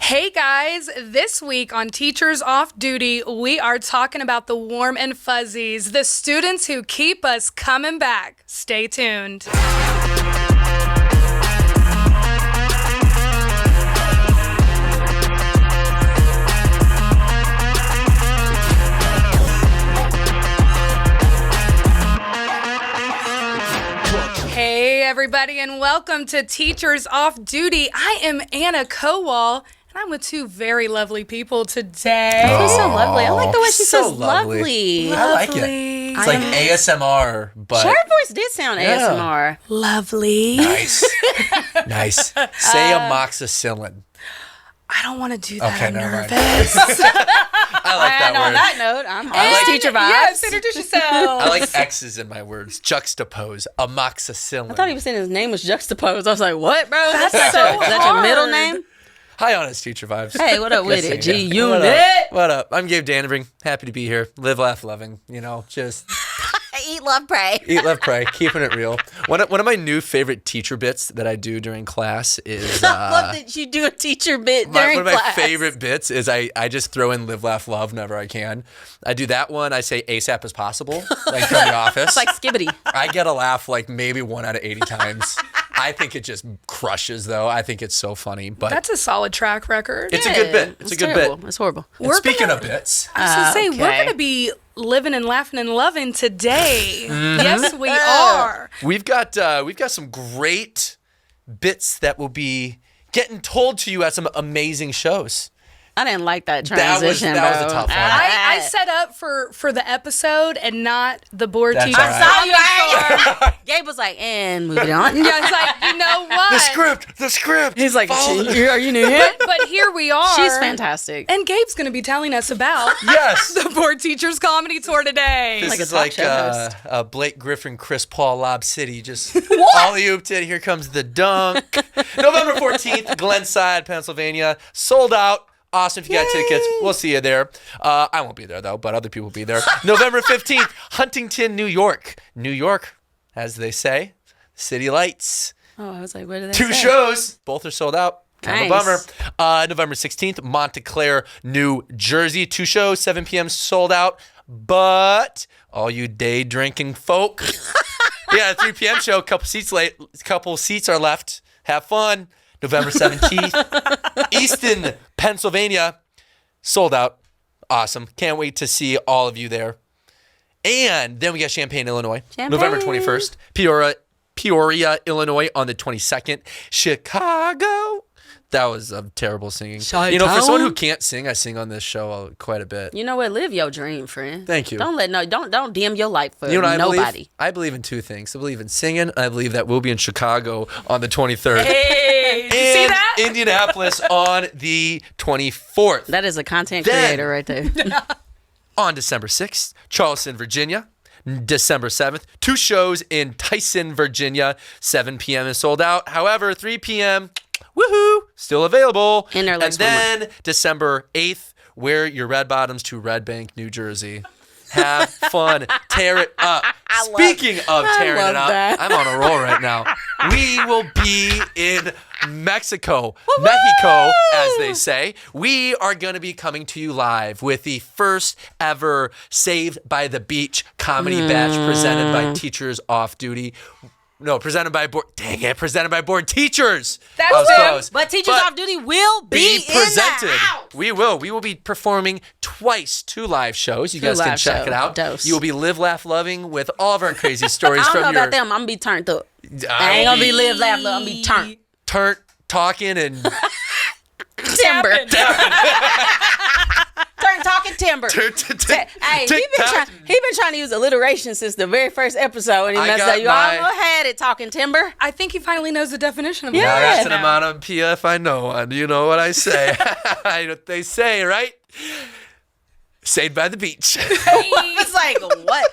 Hey guys, this week on Teachers Off Duty, we are talking about the warm and fuzzies, the students who keep us coming back. Stay tuned. Hey everybody, and welcome to Teachers Off Duty. I am Anna Kowal. I'm with two very lovely people today. Oh, she's so lovely. I like the way she says lovely. I like it. It's like ASMR, but... Her voice did sound ASMR. Lovely. Nice. Nice. Say amoxicillin. I don't want to do that. Okay, I'm never mind. nervous. I like that and on word. that note, I'm like teacher vibes. Yes, introduce yourself. I like X's in my words. Juxtapose. Amoxicillin. I thought he was saying his name was Juxtapose. I was like, what, bro? That's Is so that your middle hard. name? Hi, Honest Teacher Vibes. Hey, what up with Yes, it? yeah. G-Unit. What up? I'm Gabe Dannenbring. Happy to be here. Live, laugh, loving. You know, just Eat, love, pray. eat, love, pray. Keeping it real. One of my new favorite teacher bits that I do during class is... I love that you do a teacher bit during one of my class. favorite bits is I just throw in live, laugh, love whenever I can. I do that one. I say ASAP as possible, like from The Office. It's like Skibbity. I get a laugh like maybe 1 out of 80 times. I think it just crushes, though. I think it's so funny. But That's a solid track record. it's a good bit. It's a good terrible. bit. It's horrible. And speaking of bits, I was going to say, we're Okay. going to be living and laughing and loving today. Yes, we are. we've got some great bits that will be getting told to you at some amazing shows. I didn't like that That was transition, a bro. tough one. I set up for the episode and not the board That's teacher. all right. I saw you. Gabe was like, and moving on. Yeah, it's like, you know what? The script. He's like, Follow the- are you new here? But here we are. She's fantastic. And Gabe's going to be telling us about Yes. the Board Teachers Comedy Tour today. This Like a is talk like show host. Blake Griffin, Chris Paul, Lob City. Just alley-ooped it. Here comes the dunk. November 14th, Glenside, Pennsylvania. Sold out. Awesome. If you got tickets, we'll see you there. I won't be there, though, but other people will be there. November 15th, Huntington, New York. New York, as they say, City Lights. Oh, I was like, what did they 2 say? shows. Both are sold out. Kind of a Nice. bummer. November 16th, Montclair, New Jersey. 2 shows, 7 p.m. sold out. But all you day drinking folk, yeah, 3 p.m. show. Couple seats are left. Have fun. November 17th, Easton, Pennsylvania. Sold out. Awesome. Can't wait to see all of you there. And then we got Champaign, Illinois. November 21st. Peoria, Illinois on the 22nd. Chicago. That was terrible singing. You know, for someone who can't sing, I sing on this show quite a bit. You know what? Live your dream, friend. Thank you. Don't dim your light for You know what nobody. I believe in 2 things. I believe in singing, and I believe that we'll be in Chicago on the 23rd. Hey, you see And that? Indianapolis on the 24th. That is a content Then- creator right there. On December 6th, Charleston, Virginia. December 7th, 2 shows in Tyson, Virginia. 7 p.m. is sold out. However, 3 p.m., woohoo, still available. In there and likes then December 8th, wear your red bottoms to Red Bank, New Jersey. Have fun. Tear it up. Speaking of tearing love it up, that. I'm on a roll right now. We will be in Mexico, as they say. We are going to be coming to you live with the first ever Saved by the Beach comedy batch presented by Teachers Off Duty. No, presented by board. Dang it, presented by board teachers. That's I was it. close. But Teachers Off Duty will be presented. in the house. We will. We will be performing twice, 2 live shows. You 2 guys can live check shows. it out. Dose. You will be live, laugh, loving with all of our crazy stories I don't from know your about them. I'm going to be turned up. I ain't going to be live, laugh, love. I'm going to be turned. turn talking and Timber. Turn talking timber. Hey, he been trying to use alliteration since the very first episode, and he I messed got up. You my- almost had it talking timber. I think he finally knows the definition of Yeah. Now that's an now. amount of PF I know one. You know what I say. I know what they say, right? Saved by the Beach. It's like, what?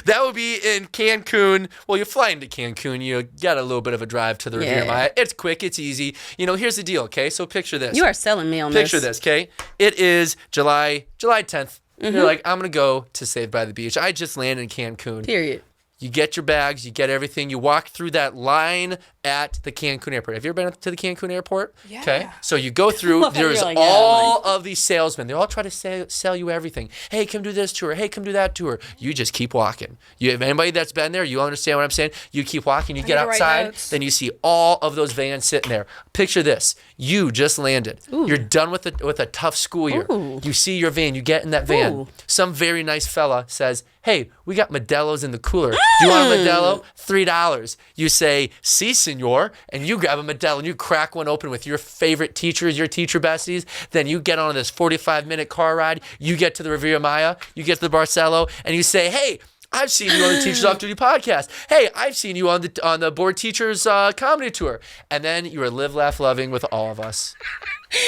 That will be in Cancun. Well, you're flying to Cancun. You got a little bit of a drive to the Riviera Yeah. Maya. It's quick. It's easy. You know, here's the deal, okay? So picture this. You are selling me on this. Picture this, okay? It is July 10th. You're like, I'm going to go to Saved by the Beach. I just landed in Cancun. Period. You get your bags, you get everything, you walk through that line at the Cancun airport. Have you ever been to the Cancun airport? Yeah. Okay. So you go through, there's all of these salesmen. They all try to sell you everything. Hey, come do this tour. Hey, come do that tour. You just keep walking. You have anybody that's been there, you understand what I'm saying? You keep walking, you get outside, then you see all of those vans sitting there. Picture this. You just landed. Ooh. You're done with a tough school year. Ooh. You see your van, you get in that van. Ooh. Some very nice fella says, hey, we got Modelo's in the cooler. Do you want a Modelo? $3. You say, si, senor, and you grab a Modelo and you crack one open with your favorite teachers, your teacher besties. Then you get on this 45-minute car ride. You get to the Riviera Maya. You get to the Barcelo, and you say, hey, I've seen you on the Teachers Off Duty podcast. Hey, I've seen you on the Board Teachers comedy tour. And then you are live, laugh, loving with all of us.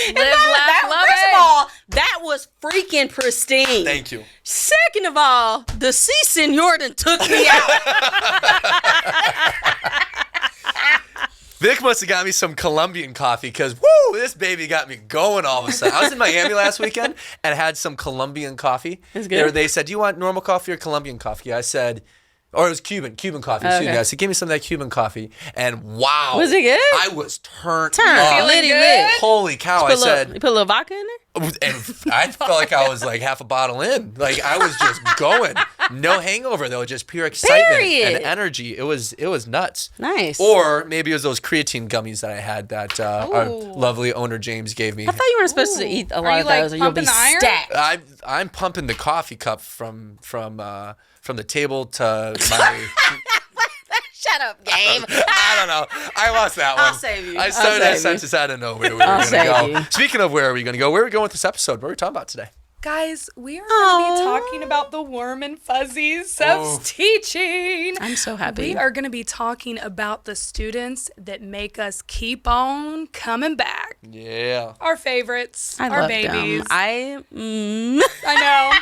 Live, laugh, loving. First of all, that was freaking pristine. Thank you. Second of all, the C Senor done took me out. Vic must have got me some Colombian coffee because, woo, this baby got me going all of a sudden. I was in Miami last weekend and had some Colombian coffee. It's good. They said, do you want normal coffee or Colombian coffee? I said, or it was Cuban coffee. Okay. Excuse me. I said, give me some of that Cuban coffee. And wow. Was it good? I was turned Feeling good? Holy cow. I said. You put a little vodka in there? And I felt like I was like half a bottle in. Like I was just going. No hangover though, just pure excitement and energy. It was nuts. Nice. Or maybe it was those creatine gummies that I had that our lovely owner James gave me. I thought you weren't supposed to eat a lot of those or you'll be stacked. I'm pumping the coffee cup from the table to my Shut up, Gabe. I don't know. I lost that one. I'll save you. I started that sentence out of nowhere. Where we were going to go. Speaking of where are we going to go, where are we going with this episode? What are we talking about today? Guys, we are going to be talking about the warm and fuzzy self-teaching. I'm so happy. We are going to be talking about the students that make us keep on coming back. Yeah. Our favorites. I our love babies. Them. I know.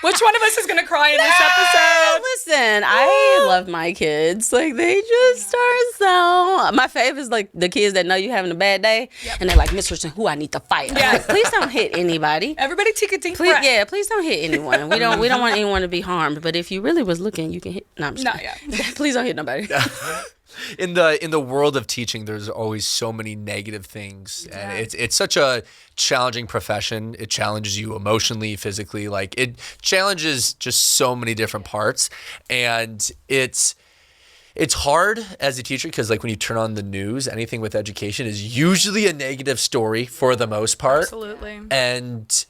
Which one of us is going to cry in this episode? Listen, I love my kids. Like, they just are so... My fave is, like, the kids that know you having a bad day, and they're like, Miss Richardson, who I need to fire. Yeah. Like, please don't hit anybody. Everybody take a deep please, breath. Yeah, please don't hit anyone. We don't want anyone to be harmed. But if you really was looking, you can hit... No, I'm just kidding. Please don't hit nobody. In the world of teaching, there's always so many negative things, and it's such a challenging profession. It challenges you emotionally, physically, like it challenges just so many different parts, and it's hard as a teacher because like when you turn on the news, anything with education is usually a negative story for the most part. Absolutely. And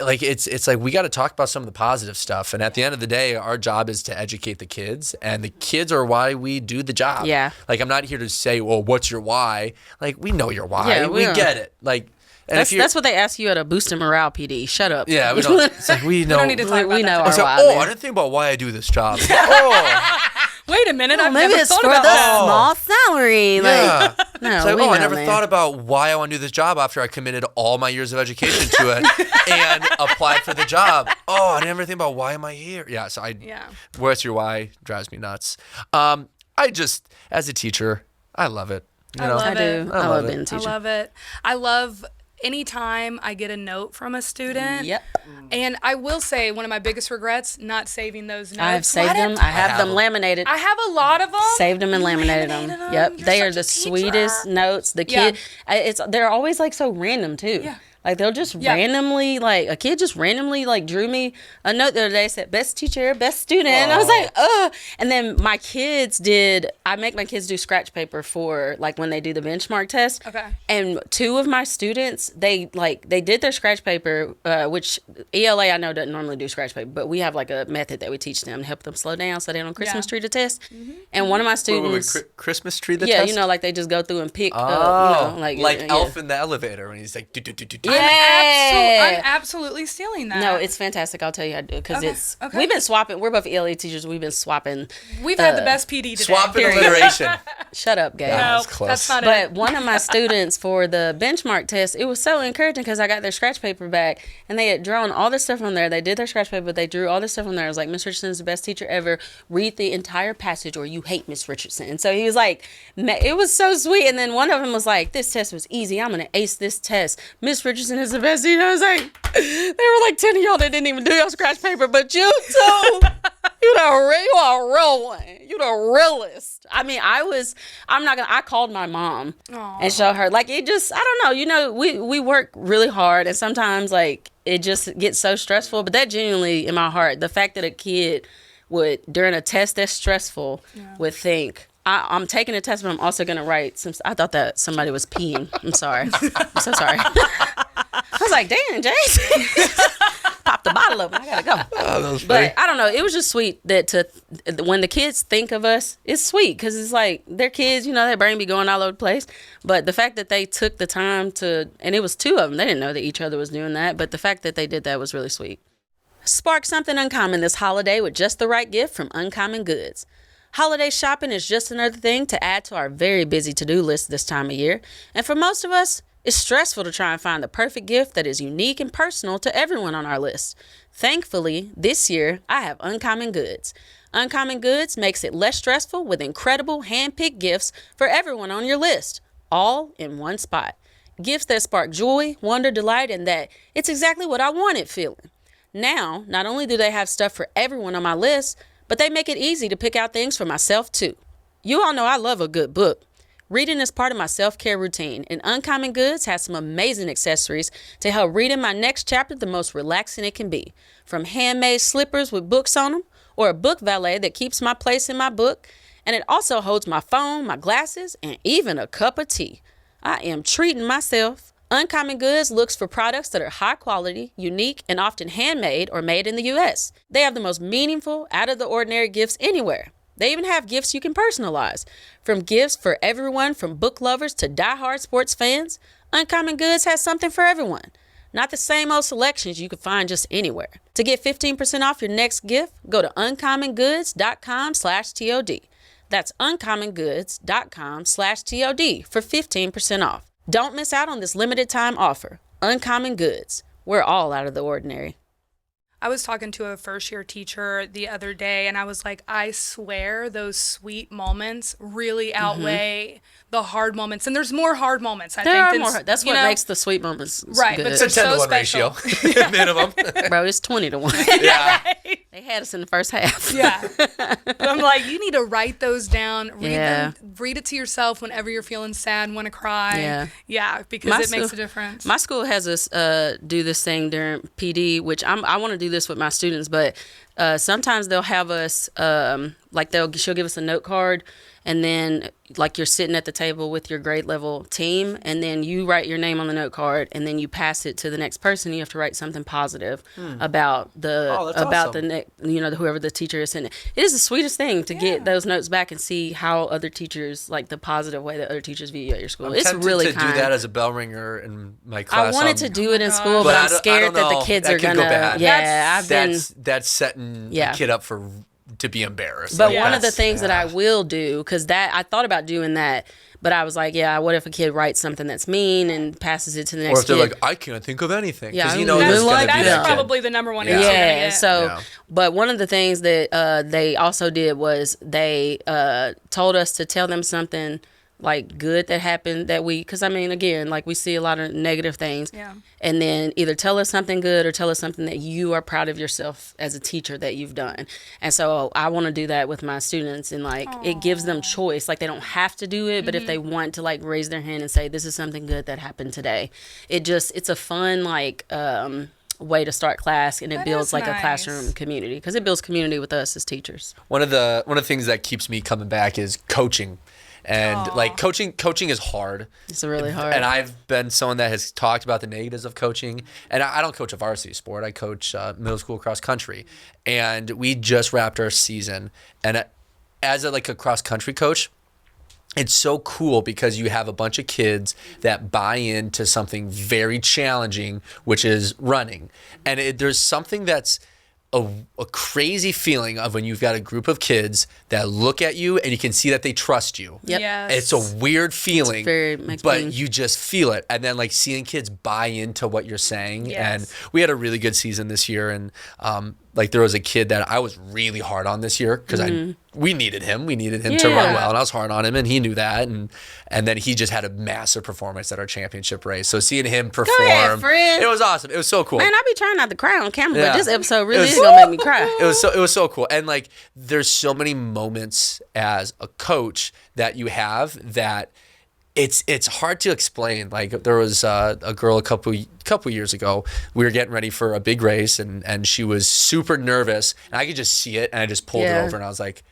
like it's like we got to talk about some of the positive stuff, and at the end of the day our job is to educate the kids, and the kids are why we do the job. Yeah. Like I'm not here to say, well, what's your why? Like we know your why. Yeah, we get it. Like and that's what they ask you at a Boost and Morale PD. Shut up. Yeah, we don't. It's like we know. We don't need to talk about we know that. our why. I didn't think about why I do this job. Wait a minute, I've maybe never it's thought for about the that. small salary. Yeah. Like, no, it's like, we know, I never man. thought about why I want to do this job after I committed all my years of education to it and applied for the job. Oh, I never think about why am I here? Yeah, so what's your why drives me nuts. I just, as a teacher, I love it. You know? I do. I love being a teacher. I love it. I love anytime I get a note from a student. Yep. And I will say one of my biggest regrets, not saving those notes. I have saved them. I have them laminated. I have a lot of them. Saved them and laminated them. Yep. They are the sweetest notes. The kid, they're always like so random too. Yeah. Like they'll just randomly, like a kid just randomly like drew me a note the other day, said best teacher, best student. And I was like, ugh. And then I make my kids do scratch paper for like when they do the benchmark test. Okay. And two of my students, they did their scratch paper, which ELA I know doesn't normally do scratch paper, but we have like a method that we teach them to help them slow down so they don't Christmas tree the test. Mm-hmm. And one of my students. Christmas tree the test? test? Yeah, you know, like they just go through and pick. Like Elf in the elevator when he's like, I'm absolutely stealing that. No, it's fantastic. I'll tell you how to do it because we've been swapping. We're both ELA teachers. We've been swapping. We've had the best PD today. Swapping alliteration. Shut up, Gabe. No, that's close. That's not but one of my students for the benchmark test, it was so encouraging because I got their scratch paper back and they had drawn all this stuff on there. They did their scratch paper, but they drew all this stuff on there. I was like, Miss Richardson is the best teacher ever. Read the entire passage or you hate Miss Richardson. And so he was like, it was so sweet. And then one of them was like, this test was easy. I'm going to ace this test. Miss Richardson is the best teacher. I was like, there were like 10 of y'all that didn't even do your scratch paper, but you too. You are a real one. You the realest. I mean, I called my mom and showed her. Like, it just, I don't know. You know, we work really hard, and sometimes, like, it just gets so stressful. But that genuinely, in my heart, the fact that a kid would, during a test that's stressful, would think, I'm taking a test, but I'm also going to write some. I thought that somebody was peeing. I'm sorry. I'm so sorry. I was like, damn, James. Pop the bottle open. I got to go. Oh, that was funny. But I don't know. It was just sweet that when the kids think of us, it's sweet because it's like they're kids, you know, their brain be going all over the place. But the fact that they took the time to, and it was two of them, they didn't know that each other was doing that. But the fact that they did that was really sweet. Spark something uncommon this holiday with just the right gift from Uncommon Goods. Holiday shopping is just another thing to add to our very busy to-do list this time of year. And for most of us, it's stressful to try and find the perfect gift that is unique and personal to everyone on our list. Thankfully, this year, I have Uncommon Goods. Uncommon Goods makes it less stressful with incredible hand-picked gifts for everyone on your list, all in one spot. Gifts that spark joy, wonder, delight, and that it's exactly what I wanted feeling. Now, not only do they have stuff for everyone on my list, but they make it easy to pick out things for myself too. You all know I love a good book. Reading is part of my self-care routine, and Uncommon Goods has some amazing accessories to help reading my next chapter the most relaxing it can be. From handmade slippers with books on them, or a book valet that keeps my place in my book, and it also holds my phone, my glasses, and even a cup of tea. I am treating myself. Uncommon Goods looks for products that are high quality, unique, and often handmade or made in the U.S. They have the most meaningful, out-of-the-ordinary gifts anywhere. They even have gifts you can personalize. From gifts for everyone from book lovers to diehard sports fans, Uncommon Goods has something for everyone. Not the same old selections you can find just anywhere. To get 15% off your next gift, go to uncommongoods.com/TOD. That's uncommongoods.com/TOD for 15% off. Don't miss out on this limited time offer. Uncommon Goods. We're all out of the ordinary. I was talking to a first year teacher the other day, and I was like, I swear those sweet moments really outweigh the hard moments. And there's more hard moments, I think. That's what makes the sweet moments right, good. But It's a 10 to 1 ratio, minimum. Bro, it's 20 to 1. Yeah. They had us in the first half. Yeah. But I'm like, you need to write those down. Yeah. Read it to yourself whenever you're feeling sad, want to cry. Yeah. Yeah, because it makes a difference. My school has us do this thing during PD, which I want to do this with my students, but sometimes they'll have us, she'll give us a note card, and then like you're sitting at the table with your grade level team, and then you write your name on the note card, and then you pass it to the next person. You have to write something positive about whoever the teacher is sending. It is the sweetest thing to get those notes back and see how other teachers, like the positive way that other teachers view you at your school. It's really to do that as a bell ringer in my class. I wanted to do it in school, but I'm scared that the kids are gonna go bad. Yeah, that's setting the kid up to be embarrassed. But one of the things that I will do, because I thought about doing that, but I was like, what if a kid writes something that's mean and passes it to the next kid? Or if they're like, I can't think of anything. Yeah, that's probably the number one answer. Yeah, but one of the things that they also did was they told us to tell them something like good that happened that week, because I mean, again, like we see a lot of negative things, and then either tell us something good or tell us something that you are proud of yourself as a teacher that you've done. And so I want to do that with my students, and like it gives them choice. Like they don't have to do it, but if they want to like raise their hand and say this is something good that happened today, it's a fun way to start class, and it builds like a classroom community, because it builds community with us as teachers. One of the things that keeps me coming back is coaching. And like coaching is hard. It's really hard. And I've been someone that has talked about the negatives of coaching. And I don't coach a varsity sport. I coach middle school cross country. And we just wrapped our season. And as a cross country coach, it's so cool because you have a bunch of kids that buy into something very challenging, which is running. And there's something that's a crazy feeling of when you've got a group of kids that look at you and you can see that they trust you. Yep. Yes. It's a weird feeling, but you you just feel it. And then seeing kids buy into what you're saying. Yes. And we had a really good season this year. And like there was a kid that I was really hard on this year because we needed him to run well, and I was hard on him, and he knew that, and then he just had a massive performance at our championship race. So seeing him perform, it was awesome. It was so cool. Man, I be trying not to cry on camera, but this episode really is gonna make me cry. It was so cool, and like there's so many moments as a coach that you have that. It's hard to explain. Like there was a girl a couple years ago. We were getting ready for a big race, and she was super nervous, and I could just see it, and I just pulled her over, and I was like,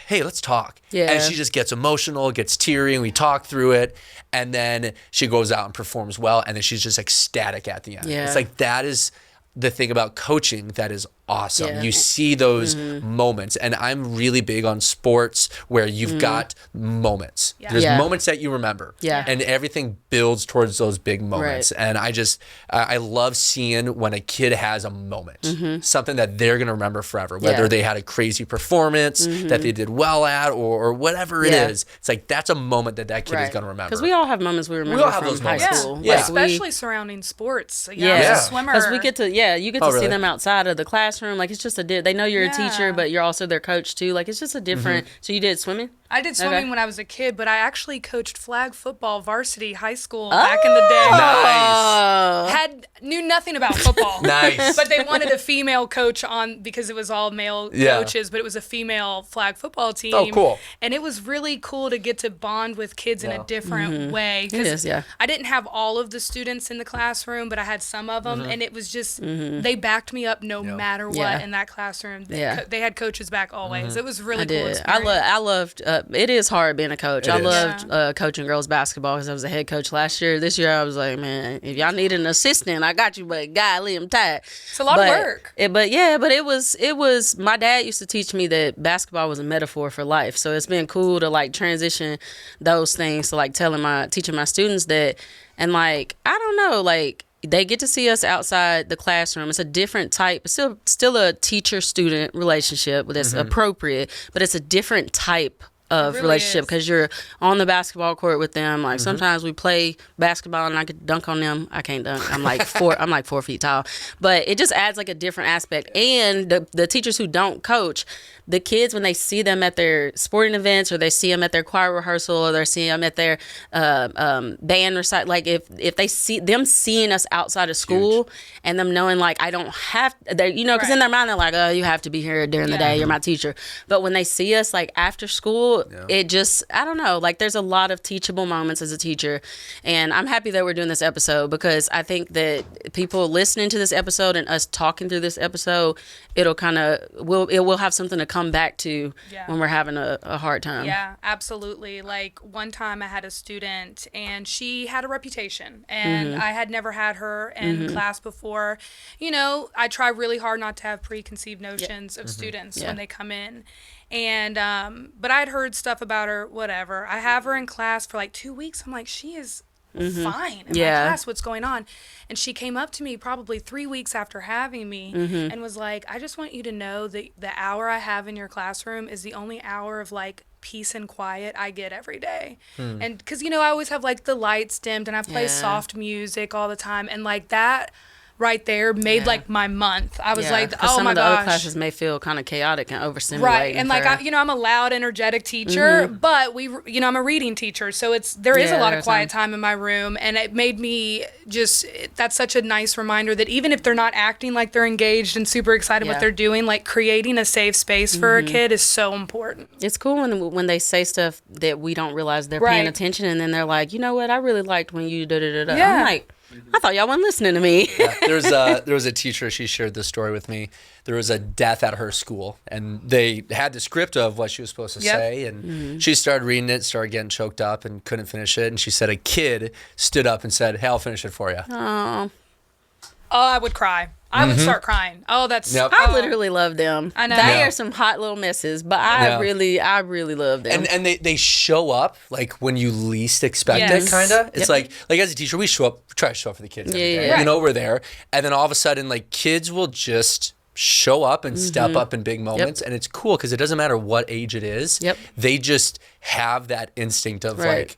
"Hey, let's talk." Yeah. And she just gets emotional, gets teary, and we talk through it, and then she goes out and performs well, and then she's just ecstatic at the end. Yeah. It's like that is the thing about coaching that is awesome. Yeah. You see those moments, and I'm really big on sports where you've got moments. Yeah. There's Yeah. moments that you remember, Yeah. and everything builds towards those big moments. Right. And I love seeing when a kid has a moment, something that they're gonna remember forever, whether they had a crazy performance that they did well at, or whatever it is. It's like that's a moment that kid is gonna remember. Because we all have moments we remember all have from those high moments. school. Yeah. Like, Especially surrounding sports. Yeah, As a swimmer. because we get to you get to really? see them outside of the classroom. Like it's just they know you're a teacher, Yeah. but you're also their coach too. Like it's just a different. So you did swimming? I did swimming Okay. when I was a kid, but I actually coached flag football varsity high school back in the day. Nice. Knew nothing about football. Nice. But they wanted a female coach on because it was all male coaches, but it was a female flag football team. Oh, cool. And it was really cool to get to bond with kids in a different way. It is, yeah. I didn't have all of the students in the classroom, but I had some of them, and it was just they backed me up no matter what Yeah. in that classroom. Yeah. They had coaches back always. It was really I cool. did. Experience. I loved. It is hard being a coach. I is. loved coaching girls basketball because I was a head coach last year. This year I was like, man, if y'all need an assistant, I got you. But golly, I'm tired. It's a lot of work. But it was. My dad used to teach me that basketball was a metaphor for life. So it's been cool to like transition those things to like teaching my students that, and like I don't know, like. They get to see us outside the classroom. It's a different type, still a teacher-student relationship that's appropriate, but it's a different type of really relationship is. because you're on the basketball court with them. Like sometimes we play basketball and I could dunk on them. I can't dunk. I'm like 4 feet tall, but it just adds like a different aspect. And the teachers who don't coach, the kids, when they see them at their sporting events or they see them at their choir rehearsal or they see them at their band recital, like if they see them seeing us outside of school and them knowing like I don't have, because in their mind they're like, oh, you have to be here during the day, you're my teacher. But when they see us like after school, it just, I don't know, like there's a lot of teachable moments as a teacher. And I'm happy that we're doing this episode because I think that people listening to this episode and us talking through this episode, it will have something to come back to when we're having a hard time. Yeah, absolutely. Like one time I had a student and she had a reputation and I had never had her in class before. You know, I try really hard not to have preconceived notions of students when they come in. And, but I'd heard stuff about her, whatever. I have her in class for like 2 weeks. I'm like, she is fine in my class. What's going on? And she came up to me probably 3 weeks after having me and was like, I just want you to know that the hour I have in your classroom is the only hour of like peace and quiet I get every day. And because, I always have like the lights dimmed and I play soft music all the time. And like that right there made like my month. I was like, oh some my of the other gosh. classes may feel kind of chaotic and overstimulating. Right, and like I'm a loud, energetic teacher, but I'm a reading teacher, so there is a lot of quiet time in my room, and it made me that's such a nice reminder that even if they're not acting like they're engaged and super excited what they're doing, like creating a safe space for a kid is so important. It's cool when they say stuff that we don't realize they're paying attention, and then they're like, you know what, I really liked when you da-da-da-da. Yeah. I'm like, I thought y'all weren't listening to me. There was a teacher, she shared this story with me. There was a death at her school, and they had the script of what she was supposed to say, and she started reading it, started getting choked up, and couldn't finish it. And she said a kid stood up and said, hey, I'll finish it for you. Oh, I would cry. I would start crying. Oh, that's... Yep. I literally love them. I know. They Yeah. are some hot little messes, but I really love them. And they show up like when you least expect Yes. it, kind of. It's like as a teacher, we try to show up for the kids every day. Yeah. We're there. And then all of a sudden, like kids will just show up and step up in big moments. And it's cool because it doesn't matter what age it is. Yep. They just have that instinct of Right. like,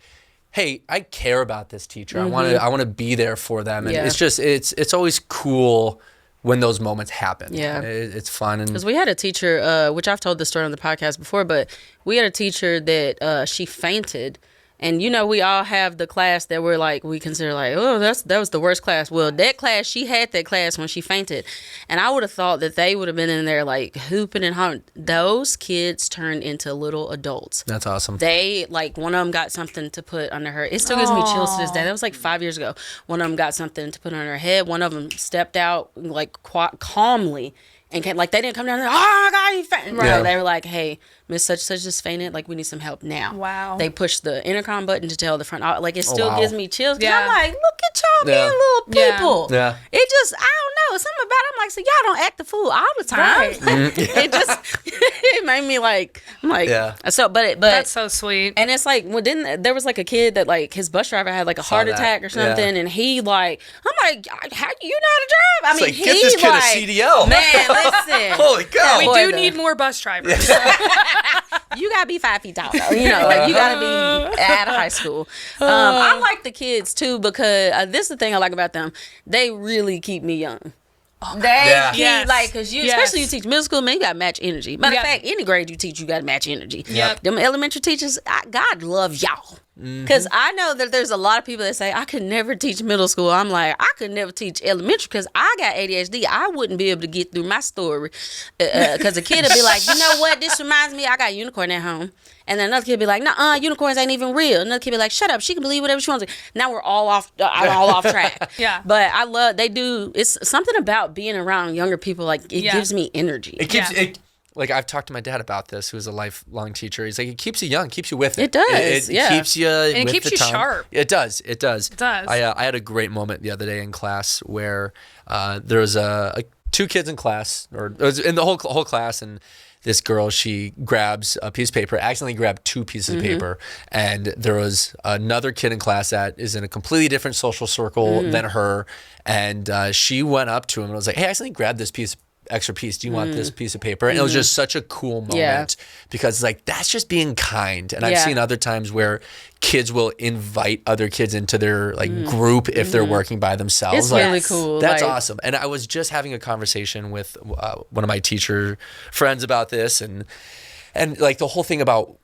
hey, I care about this teacher. I want to be there for them. And it's just, it's always cool when those moments happen. Yeah. It's fun. Because we had a teacher, which I've told the story on the podcast before, but we had a teacher that she fainted. And, you know, we all have the class that we're like, we consider like, oh, that was the worst class. Well, that class, she had that class when she fainted. And I would have thought that they would have been in there like hooping and hollering. Those kids turned into little adults. That's awesome. They, like, one of them got something to put under her. It still gives me chills to this day. That was like 5 years ago. One of them got something to put on her head. One of them stepped out, like, calmly. And came, like, they didn't come down there, oh my God, you fainted. Right. No, they were like, hey, Miss Such Such just fainted. Like, we need some help now. Wow. They pushed the intercom button to tell the front. Like, it still gives me chills. Because I'm like, look at y'all being little people. Yeah. It just, I don't know. Something about it. I'm like, so y'all don't act the fool all the time. Right. It just, it made me like, I'm like, so, but that's so sweet. And it's like, well, there was like a kid that like his bus driver had like a heart attack or something. And he like, I'm like, how do you know how to drive? I mean, like, get this kid a CDL. Man, listen. Holy cow. We do need more bus drivers. You gotta be 5 feet tall, though. You know, like you gotta be out of high school. I like the kids too because this is the thing I like about them. They really keep me young. They keep like because especially you teach middle school, man, you gotta match energy. Matter of fact, any grade you teach, you gotta match energy. Yep. Them elementary teachers, God love y'all. Because I know that there's a lot of people that say, I could never teach middle school. I'm like, I could never teach elementary because I got ADHD. I wouldn't be able to get through my story. Because a kid would be like, you know what? This reminds me, I got a unicorn at home. And then another kid would be like, nah, unicorns ain't even real. Another kid would be like, shut up. She can believe whatever she wants to. Now we're all off track. Yeah. But I love, it's something about being around younger people. Like, it gives me energy. It keeps like I've talked to my dad about this, who's a lifelong teacher. He's like, it keeps you young, keeps you with it. It does. It keeps you and with it keeps the you time. sharp. It does. I had a great moment the other day in class where there was two kids in class, or it was in the whole class, and this girl, she grabs a piece of paper, accidentally grabbed 2 pieces of paper, and there was another kid in class that is in a completely different social circle than her, and she went up to him and was like, hey, I accidentally grabbed this extra piece. Do you want this piece of paper? And it was just such a cool moment because it's like, that's just being kind. And I've seen other times where kids will invite other kids into their group if they're working by themselves. It's really cool. That's awesome. And I was just having a conversation with one of my teacher friends about this, and like the whole thing about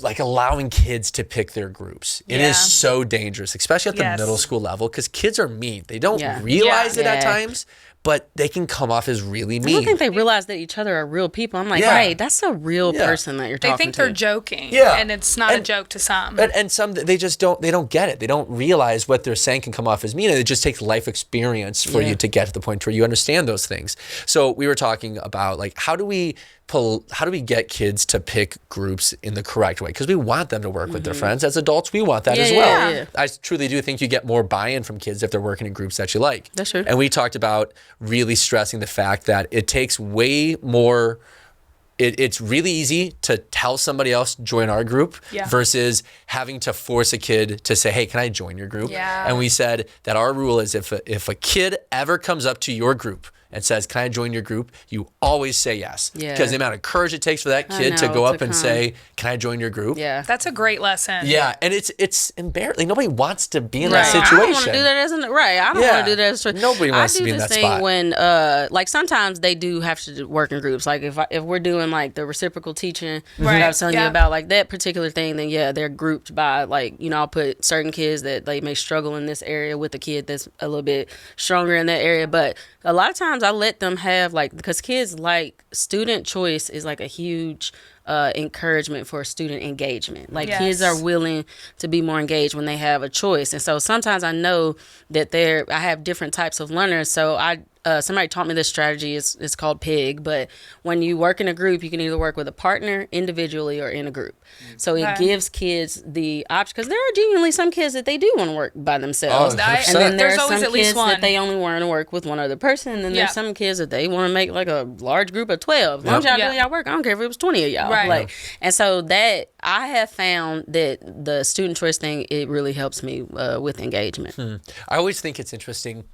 like allowing kids to pick their groups. It is so dangerous, especially at the middle school level, because kids are mean. They don't realize it at times, but they can come off as really mean. I don't think they realize that each other are real people. I'm like, hey, that's a real person that you're talking to. They think they're joking, and it's not a joke to some. And some, they just don't get it. They don't realize what they're saying can come off as mean, and it just takes life experience for you to get to the point where you understand those things. So we were talking about, like, how do we get kids to pick groups in the correct way? Because we want them to work with their friends. As adults, we want that as well. Yeah. I truly do think you get more buy-in from kids if they're working in groups that you like. That's true. And we talked about really stressing the fact that it takes way more. It's really easy to tell somebody else, join our group, versus having to force a kid to say, hey, can I join your group? Yeah. And we said that our rule is if a kid ever comes up to your group and says, can I join your group? You always say yes. Yeah. Because the amount of courage it takes for that kid to go up and say, can I join your group? Yeah. That's a great lesson. Yeah. And it's embarrassing. Nobody wants to be in that situation. I don't want to do that as I don't want to do that as Nobody wants to be in that spot. I do this thing when, like, sometimes they do have to work in groups. Like, if we're doing, like, the reciprocal teaching, that I was telling you about, like, that particular thing, then, they're grouped by, like, I'll put certain kids that they may struggle in this area with a kid that's a little bit stronger in that area. But a lot of times I let them have, like, because kids like student choice is like a huge encouragement for student engagement. Like, kids are willing to be more engaged when they have a choice. And so sometimes I know that I have different types of learners. So somebody taught me this strategy. It's called PIG. But when you work in a group, you can either work with a partner, individually, or in a group. So it gives kids the option, because there are genuinely some kids that they do want to work by themselves. Oh, and then there's always some at least kids one that they only want to work with one other person. And then there's some kids that they want to make like a large group of 12. As long as y'all do y'all work, I don't care if it was 20 of y'all. Right. Like, and so that I have found that the student choice thing, it really helps me with engagement. I always think it's interesting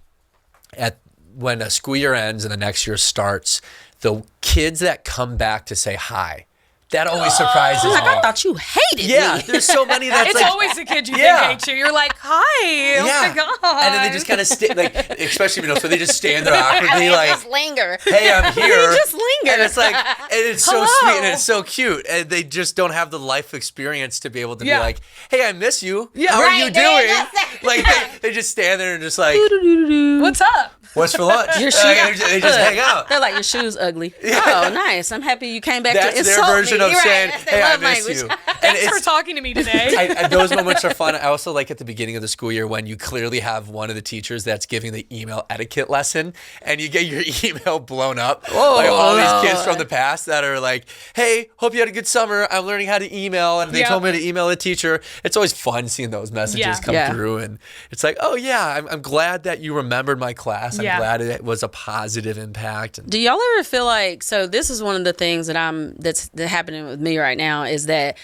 when a school year ends and the next year starts, the kids that come back to say hi, That always surprises me. Like, I thought you hated Yeah, me. there's so many that's It's like, always the kid you Yeah. think hates you. You're like, hi, oh my God. And then they just kind of like, especially middle school, they just stand there awkwardly, like, just linger. hey, I'm here. They just linger. And it's like, and it's so Hello. sweet and it's so cute. And they just don't have the life experience to be able to be like, hey, I miss you. How are you doing? Like, they just stand there and just like, What's up? what's for lunch? Your Like, shoes. they just hang out. They're like, your shoes ugly. Oh, nice. I'm happy you came back That's to their insult version me. of You're saying, That's their hey, I love miss language. you. And Thanks for talking to me today. those moments are fun. I also like at the beginning of the school year when you clearly have one of the teachers that's giving the email etiquette lesson and you get your email blown up. Like all these kids from the past that are like, hey, hope you had a good summer. I'm learning how to email and they told me to email a teacher. It's always fun seeing those messages come through and it's like, oh yeah, I'm glad that you remembered my class. I'm glad it was a positive impact. Do y'all ever feel like, so this is one of the things that that's happening with me right now is that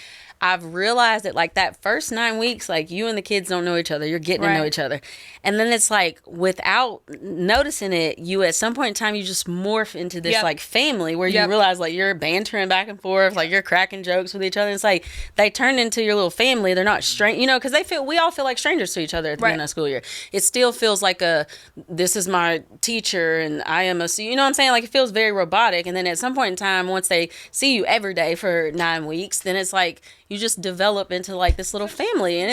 I've realized that like that first 9 weeks, like you and the kids don't know each other. You're getting to know each other. And then it's like without noticing it, you at some point in time, you just morph into this like family where you realize like you're bantering back and forth, like you're cracking jokes with each other. It's like they turn into your little family. They're not strange, you know, because we all feel like strangers to each other at the end of the school year. It still feels like this is my teacher and I am you know what I'm saying? Like it feels very robotic. And then at some point in time, once they see you every day for 9 weeks, then it's like, you just develop into like this little family and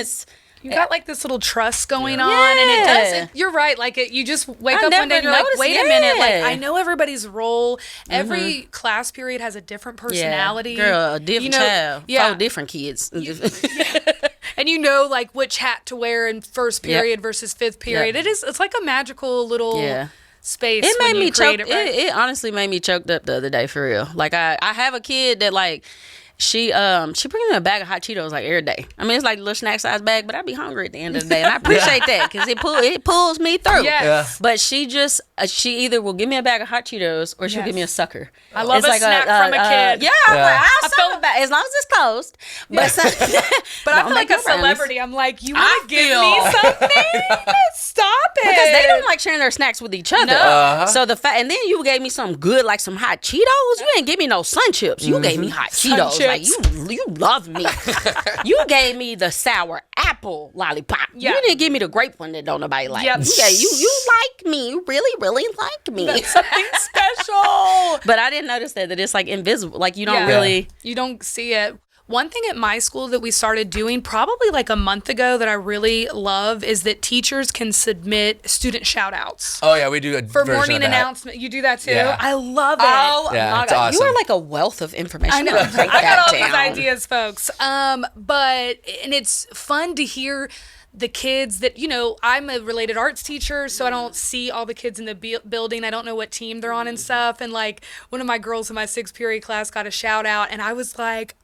You got like this little trust going on, and it does. You're right. Like you just wake up one day and you're like, wait a minute. Like I know everybody's role. Every class period has a different personality. Girl, a different child. 4 different kids. And you know like which hat to wear in first period versus fifth period. It's like a magical little space. It made me choke. Right? It honestly made me choked up the other day for real. Like I have a kid that like. She brings me a bag of hot Cheetos like every day. I mean, it's like a little snack size bag, but I be hungry at the end of the day, and I appreciate that because it pulls me through. Yes. But she either will give me a bag of hot Cheetos or she'll give me a sucker. I love a snack from a kid. Yeah, I'm like, I'll suck about as long as it's closed. But but I feel like a celebrity. I'm like, you want to give me something? Stop it. Because they don't like sharing their snacks with each other. No. So and then you gave me some good, like some hot Cheetos. You didn't give me no Sun Chips. You gave me hot Cheetos. Like you love me. You gave me the sour apple lollipop. You didn't give me the grape one that don't nobody like. Yep. You like me. You really like me. That's something special. But I didn't notice that it's like invisible. Like you don't really. You don't see it. One thing at my school that we started doing probably like a month ago that I really love is that teachers can submit student shout outs. Oh yeah, we do a For version morning of that. announcement. You do that too? Yeah. I love it. Oh Yeah, my it's God. awesome. You are like a wealth of information. I know. I'm gonna take I got all that these down. ideas, folks. And it's fun to hear the kids that, you know, I'm a related arts teacher, so I don't see all the kids in the building. I don't know what team they're on and stuff. And like one of my girls in my 6th period class got a shout out, and I was like,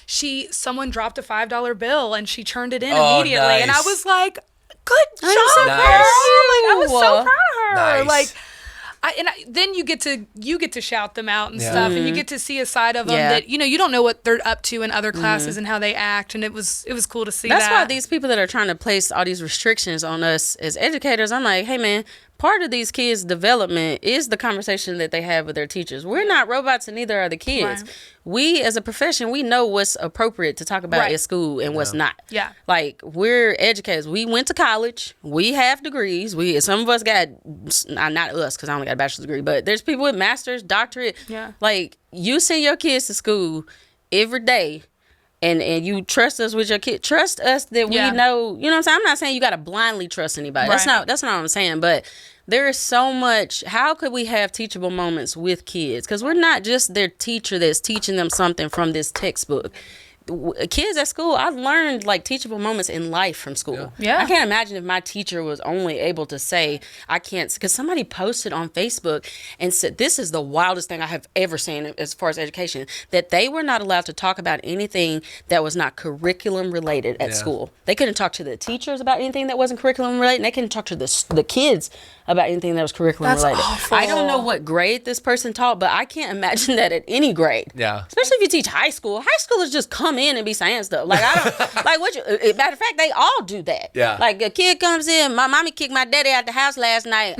someone dropped a $5 bill and she turned it in immediately. Nice. And I was like, good job, so girl. proud of Like I was so proud of her. Nice. Like. Then you get to shout them out and stuff, and you get to see a side of them that you don't know what they're up to in other classes and how they act, and it was cool to see. That's why these people that are trying to place all these restrictions on us as educators, I'm like, hey man, part of these kids' development is the conversation that they have with their teachers. We're not robots and neither are the kids. Right. We as a profession, we know what's appropriate to talk about at school and what's not. Yeah. Like we're educators. We went to college. We have degrees. Some of us got, not us because I only got a bachelor's degree, but there's people with master's, doctorate. Yeah. Like you send your kids to school every day. And you trust us with your kid. Trust us that we know. You know what I'm saying? I'm not saying you got to blindly trust anybody. Right. That's not what I'm saying. But there is so much. How could we have teachable moments with kids? Because we're not just their teacher that's teaching them something from this textbook. Kids at school, I've learned like teachable moments in life from school. Yeah. I can't imagine if my teacher was only able to say, I can't, because somebody posted on Facebook and said, this is the wildest thing I have ever seen as far as education, that they were not allowed to talk about anything that was not curriculum related at school. They couldn't talk to the teachers about anything that wasn't curriculum related. And they couldn't talk to the kids about anything that was curriculum related. Awful. I don't know what grade this person taught, but I can't imagine that at any grade. Yeah. Especially if you teach high school. High schoolers just come in and be saying stuff. Like, I don't, like, what you, matter of fact, they all do that. Yeah. Like, a kid comes in, my mommy kicked my daddy out the house last night.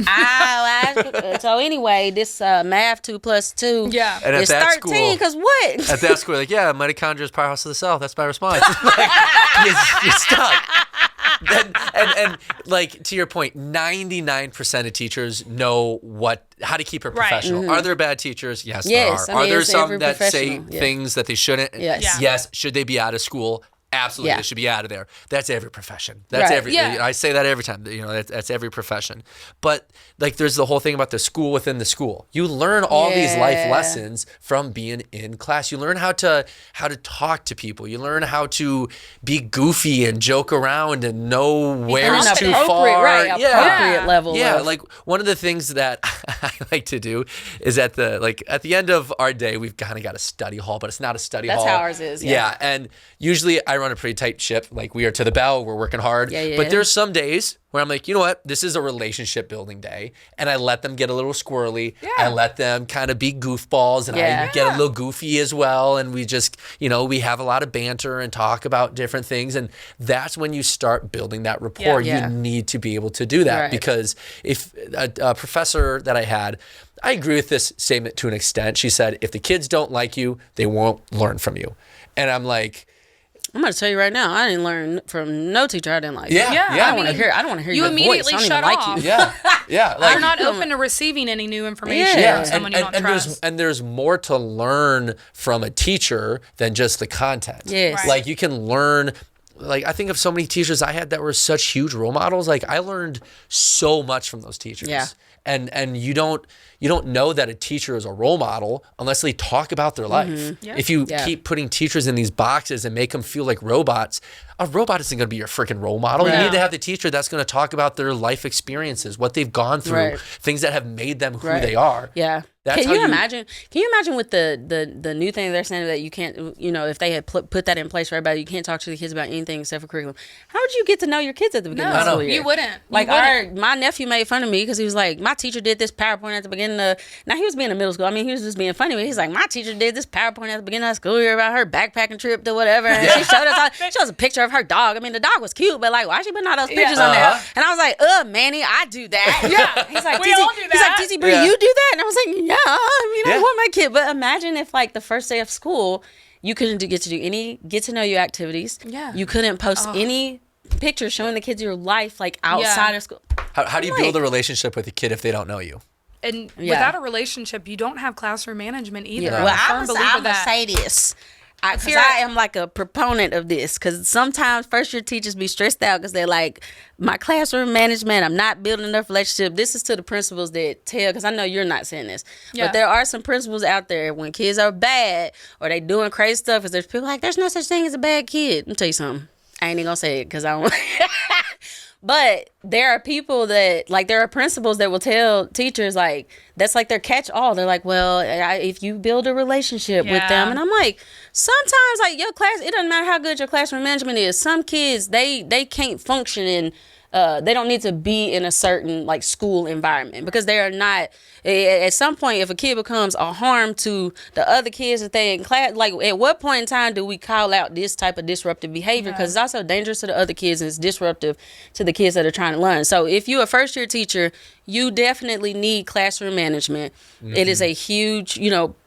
So anyway, this math 2 + 2 Yeah. And at is that 13, because what? At that school, like, yeah, mitochondria's powerhouse of the cell. That's my response. Like, you're stuck. And like, to your point, 99% of teachers know how to keep it professional. Right. Are there bad teachers? Yes, Yes, there I are. mean, Are there it's some every that say professional, things that they shouldn't? Yes. Yeah. Yes. Should they be out of school? Absolutely, Yeah. they should be out of there. That's every profession. That's Right. every. Yeah. I say that every time. That's every profession. But like, there's the whole thing about the school within the school. You learn all these life Yeah. lessons from being in class. You learn how to talk to people. You learn how to be goofy and joke around and know where's At too an appropriate, far. right, appropriate level. Yeah, of, like one of the things that I like to do is at the end of our day, we've kind of got a study hall, but it's not a study hall. That's how ours is, yeah. Yeah, and usually I run a pretty tight ship. Like, we are to the bell, we're working hard. Yeah. But there's some days where I'm like, you know what? This is a relationship building day, and I let them get a little squirrely. Yeah. I let them kind of be goofballs, and I get a little goofy as well. And we just, we have a lot of banter and talk about different things, and that's when you start building that rapport. Yeah. You need to be able to do that Right. because if a professor that I had, I agree with this statement to an extent. She said, if the kids don't like you, they won't learn from you. And I'm like, I'm going to tell you right now, I didn't learn from no teacher I didn't like. Yeah. Yeah. I don't I want to mean, hear. I don't want to hear you your voice. immediately I don't shut even off. like you. yeah. Like, You're not open to receiving any new information Yeah. from someone you don't trust. There's more to learn from a teacher than just the content. Yes. Right. Like, you can learn. Like, I think of so many teachers I had that were such huge role models. Like, I learned so much from those teachers. Yeah. And you don't know that a teacher is a role model unless they talk about their life. Yeah. If you keep putting teachers in these boxes and make them feel like robots, a robot isn't going to be your freaking role model. Right. You need to have the teacher that's going to talk about their life experiences, what they've gone through, Right. things that have made them who Right. they are. Yeah. That's Can how you imagine? Can you imagine with the new thing they're saying that you can't, if they had put that in place for everybody, you can't talk to the kids about anything except for curriculum. How would you get to know your kids at the beginning of the No, school year? you wouldn't. Like, You wouldn't. my nephew made fun of me because he was like, my teacher did this PowerPoint at the beginning of. Now, he was being in middle school. I mean, he was just being funny. But he's like, my teacher did this PowerPoint at the beginning of the school year about her backpacking trip to whatever. And she showed us a picture of her dog. I mean, the dog was cute, but like, why she putting all those pictures on there? And I was like, Manny, I do that. Yeah. He's like, We all do He's like, that. TC Bri, Yeah. you do that? And I was like, yeah. I mean, Yeah. I want my kid. But imagine if, like, the first day of school, you couldn't get to do any get to know you activities. Yeah. You couldn't post any pictures showing the kids your life, like, outside of school. How do you build a relationship with a kid if they don't know you? And Yeah. without a relationship, you don't have classroom management either. Yeah. I'm Well, a firm believer I'm going to that. say this. Because you're- I am like a proponent of this. Because sometimes first year teachers be stressed out because they're like, my classroom management, I'm not building enough relationship. This is to the principals that tell, because I know you're not saying this, Yeah. but there are some principals out there when kids are bad or they doing crazy stuff, because there's people like, there's no such thing as a bad kid. Let me tell you something. I ain't even going to say it because I don't. But there are people that, like, there are principals that will tell teachers, like, that's like their catch-all. They're like, well, if you build a relationship with them. Yeah. And I'm like, sometimes, like, your class, it doesn't matter how good your classroom management is. Some kids, they can't function in, they don't need to be in a certain, like, school environment because they are not, at some point, if a kid becomes a harm to the other kids that they in class, like, at what point in time do we call out this type of disruptive behavior? Because it's also dangerous to the other kids and it's disruptive to the kids that are trying to learn. So if you're a first year teacher, you definitely need classroom management. Mm-hmm. It is a huge,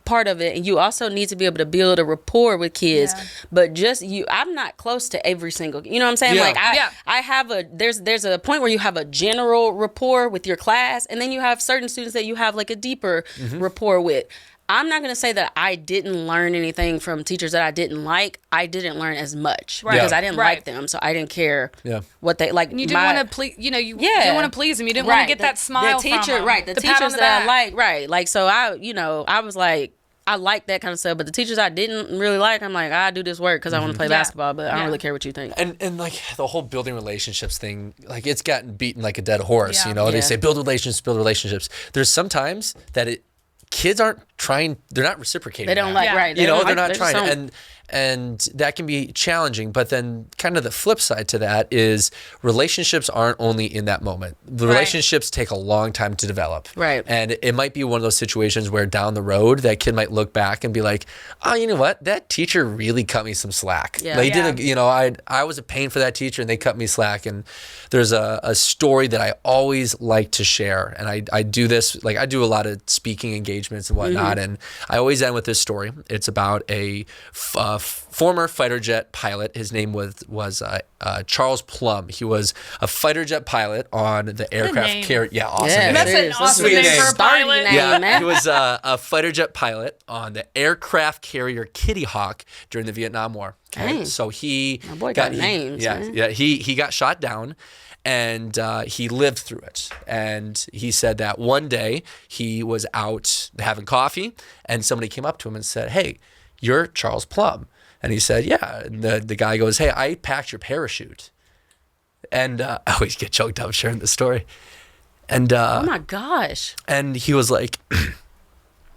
part of it. And you also need to be able to build a rapport with kids. Yeah. But just I'm not close to every single, you know what I'm saying? Yeah. Like I have there's a point where you have a general rapport with your class, and then you have certain students that you have like a deeper rapport with. I'm not going to say that I didn't learn anything from teachers that I didn't like. I didn't learn as much because Yeah. I didn't like them. So I didn't care what they like. And you didn't want to please, you didn't want to please them. You didn't want to get that smile the teacher, from them. right? The pat on teachers the that I back. like, right? Like, so I was like, I like that kind of stuff. But the teachers I didn't really like, I'm like, I do this work because I want to play basketball, but I don't really care what you think. And like the whole building relationships thing, like it's gotten beaten like a dead horse. Yeah. They say build relationships. There's sometimes that kids aren't trying, they're not reciprocating. They don't that. like, right? They're like, not just trying. don't- And that can be challenging. But then kind of the flip side to that is relationships aren't only in that moment. The relationships take a long time to develop. Right. And it might be one of those situations where down the road, that kid might look back and be like, oh, you know what? That teacher really cut me some slack. Yeah. They did, I was a pain for that teacher and they cut me slack. And there's a story that I always like to share. And I do this, like I do a lot of speaking engagements and whatnot. And I always end with this story. It's about a former fighter jet pilot. His name was Charles Plum. He was a fighter jet pilot on the aircraft carrier. Yeah, awesome. Yeah, name. That's an awesome Sweet name name. for a pilot. Yeah. He was a fighter jet pilot on the aircraft carrier Kitty Hawk during the Vietnam War. Okay? Dang. So My boy got names. Man. He got shot down. And he lived through it. And he said that one day he was out having coffee and somebody came up to him and said, hey, you're Charles Plum. And he said, yeah. And the guy goes, hey, I packed your parachute. And I always get choked up sharing the story. And Oh my gosh. and he was like,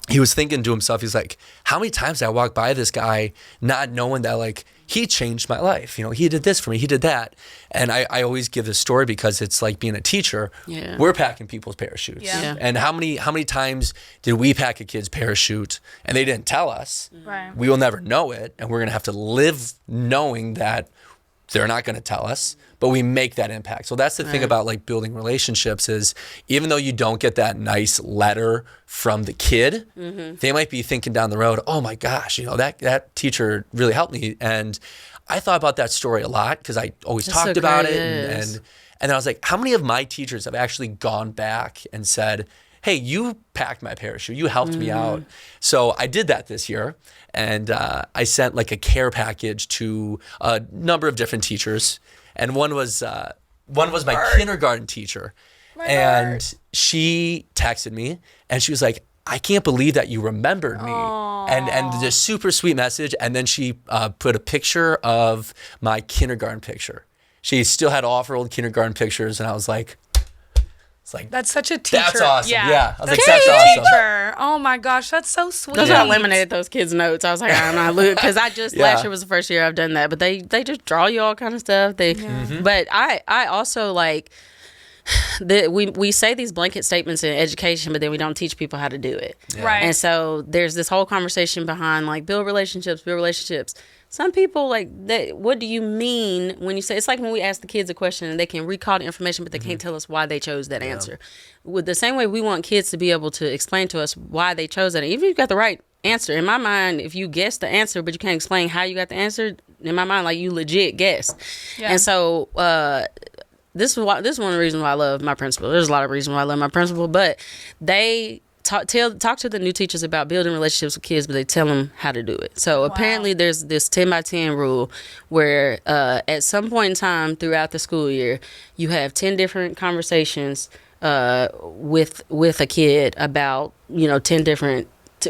he was thinking to himself, he's like, how many times did I walk by this guy not knowing that, like, he changed my life. He did this for me. He did that. And I always give this story because it's like being a teacher. Yeah. We're packing people's parachutes. Yeah. And how many times did we pack a kid's parachute and they didn't tell us? Right. We will never know it. And we're going to have to live knowing that they're not going to tell us, but we make that impact. So that's the thing about like building relationships is even though you don't get that nice letter from the kid, they might be thinking down the road, oh my gosh, that teacher really helped me. And I thought about that story a lot because I always That's talked so about great, it. yes. And I was like, how many of my teachers have actually gone back and said, hey, you packed my parachute. You helped me out. So I did that this year. And I sent like a care package to a number of different teachers. And one was my kindergarten teacher. And she texted me and she was like, I can't believe that you remembered me. And the super sweet message. And then she put a picture of my kindergarten picture. She still had all of her old kindergarten pictures. And I was like, That's such a teacher. that's awesome. Yeah. I was like, That's that's a awesome. teacher. Oh my gosh, that's so sweet. That's why I eliminated those kids' notes. I was like, I'm not losing because I just last year was the first year I've done that. But they just draw you all kind of stuff. But I also like we say these blanket statements in education, but then we don't teach people how to do it. Right. And so there's this whole conversation behind like build relationships. Some people like that. What do you mean when you say it's like when we ask the kids a question and they can recall the information, but they can't tell us why they chose that answer. With the same way we want kids to be able to explain to us why they chose that. Even if you've got the right answer, in my mind, if you guess the answer but you can't explain how you got the answer, in my mind, like you legit guessed. Yeah. And so this is one of the reasons why I love my principal. There's a lot of reasons why I love my principal, but they talk to the new teachers about building relationships with kids, but they tell them how to do it. So apparently there's this 10 by 10 rule where at some point in time throughout the school year, you have 10 different conversations with a kid about, 10 different,